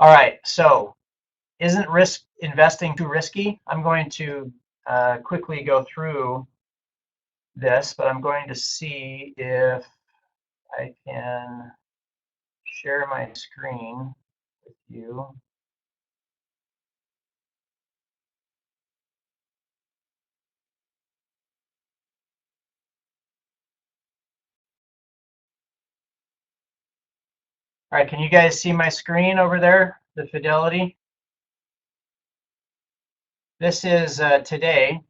All right, so isn't risk investing too risky? I'm going to quickly go through this, but I'm going to see if I can share my screen with you. All right, can you guys see my screen over there, the Fidelity? This is today,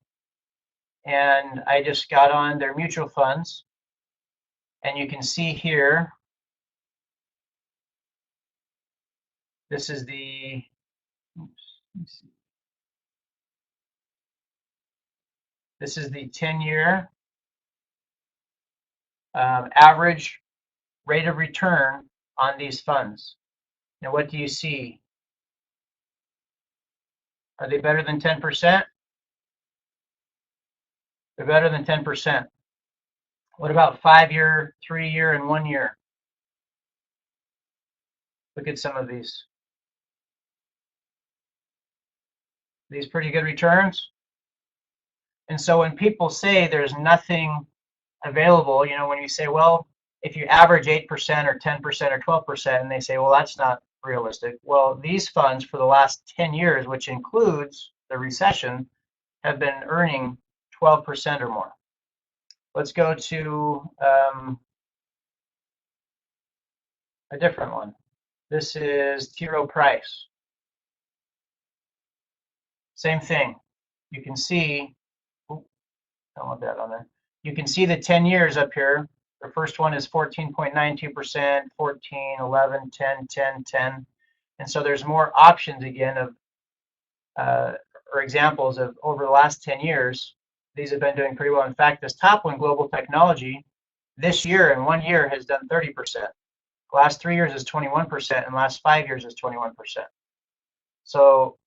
and I just got on their mutual funds, and you can see here, this is the, oops, this is the 10-year average rate of return on these funds. Now, what do you see? Are they better than 10%? They're better than 10%. What about 5-year, 3-year, and 1 year? Look at some of these. These pretty good returns. And so when people say there's nothing available, you know, when you say, well, if you average 8% or 10% or 12%, and they say, well, that's not realistic. Well, these funds for the last 10 years, which includes the recession, have been earning 12% or more. Let's go to a different one. This is T. Rowe Price. Same thing. You can see, don't want that on there. You can see the 10 years up here. The first one is 14.92%, 14, 11, 10, 10, 10. And so there's more options again of, or examples of over the last 10 years. These have been doing pretty well. In fact, this top one, Global Technology, this year in 1 year has done 30%. The last 3 years is 21%, and the last 5 years is 21%. So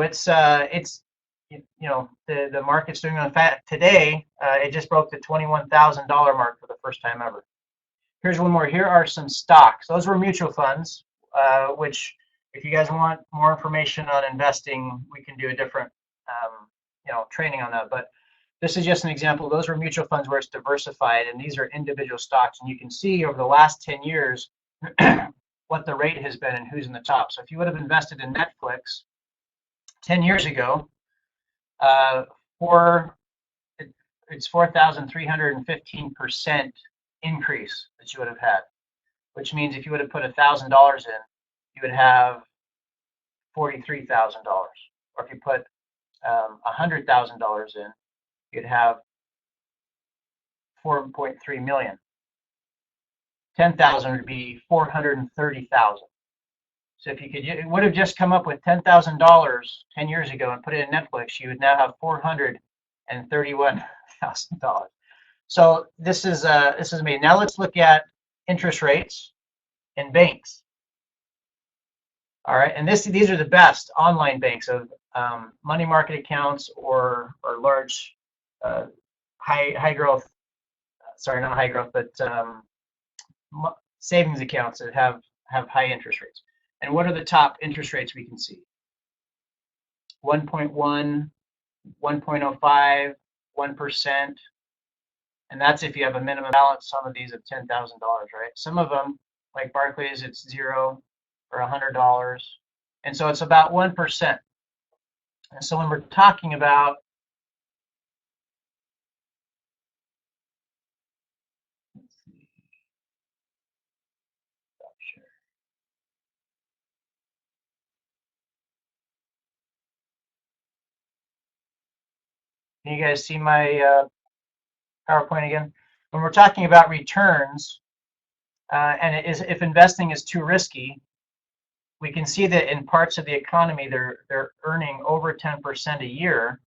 it's you know, the market's doing. In fact, today it just broke the $21,000 mark for the first time ever. Here's one more. Here are some stocks. Those were mutual funds, which if you guys want more information on investing, we can do a different you know, training on that. But this is just an example. Those were mutual funds where it's diversified, and these are individual stocks. And you can see over the last 10 years what the rate has been and who's in the top. So if you would have invested in Netflix 10 years ago, it's 4,315% increase that you would have had, which means if you would have put $1,000 in, you would have $43,000. Or if you put $100,000 in, you'd have 4.3 million. 10,000 would be 430,000. So if you could, it would have just come up with $10,000 10 years ago and put it in Netflix, you would now have $431,000. So this is amazing. Now let's look at interest rates in banks. All right, and these are the best online banks of money market accounts or large high growth. Sorry, not high growth, but savings accounts that have high interest rates. And what are the top interest rates we can see? 1.1, 1.05, 1%. And that's if you have a minimum balance, some of these of $10,000, right? Some of them, like Barclays, it's $0 or $100. And so it's about 1%. And so when we're talking about can you guys see my PowerPoint again? When we're talking about returns, and it is, if investing is too risky, we can see that in parts of the economy they're earning over 10% a year.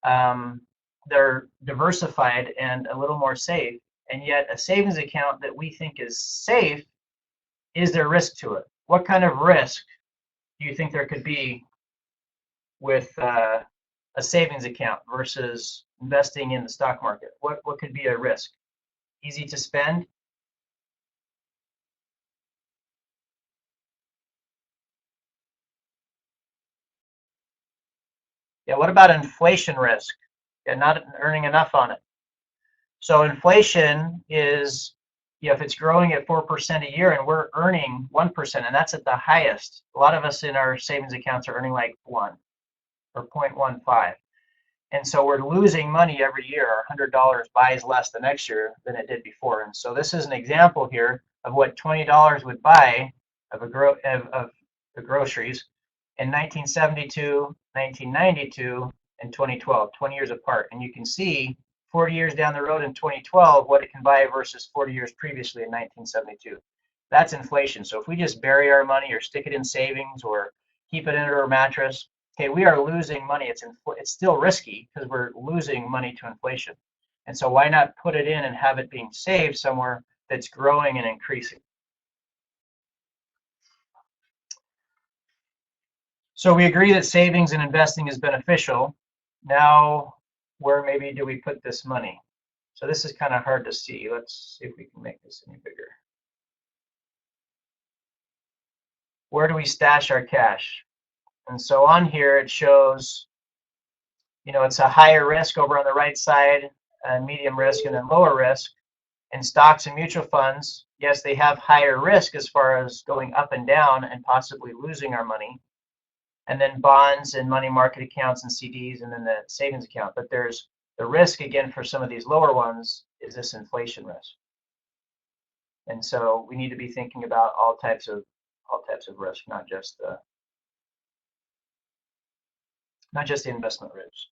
They're diversified and a little more safe, and yet a savings account that we think is safe, is there risk to it? What kind of risk do you think there could be with a savings account versus investing in the stock market? What could be a risk? Easy to spend? Yeah, what about inflation risk? Yeah, not earning enough on it. So inflation is, if it's growing at 4% a year and we're earning 1%, and that's at the highest. A lot of us in our savings accounts are earning like 1 or 0.15. And so we're losing money every year. Our $100 buys less the next year than it did before. And so this is an example here of what $20 would buy of the groceries in 1972, 1992, and 2012, 20 years apart. And you can see 40 years down the road in 2012 what it can buy versus 40 years previously in 1972. That's inflation. So if we just bury our money or stick it in savings or keep it under our mattress, okay, we are losing money. It's still risky because we're losing money to inflation. And so why not put it in and have it being saved somewhere that's growing and increasing? So we agree that savings and investing is beneficial. Now, where maybe do we put this money? So this is kind of hard to see. Let's see if we can make this any bigger. Where do we stash our cash? And so on here it shows, it's a higher risk over on the right side, medium risk, and then lower risk. And stocks and mutual funds, yes, they have higher risk as far as going up and down and possibly losing our money. And then bonds and money market accounts and CDs, and then the savings account. But there's the risk again for some of these lower ones is this inflation risk. And so we need to be thinking about all types of risk, not just the investment risk.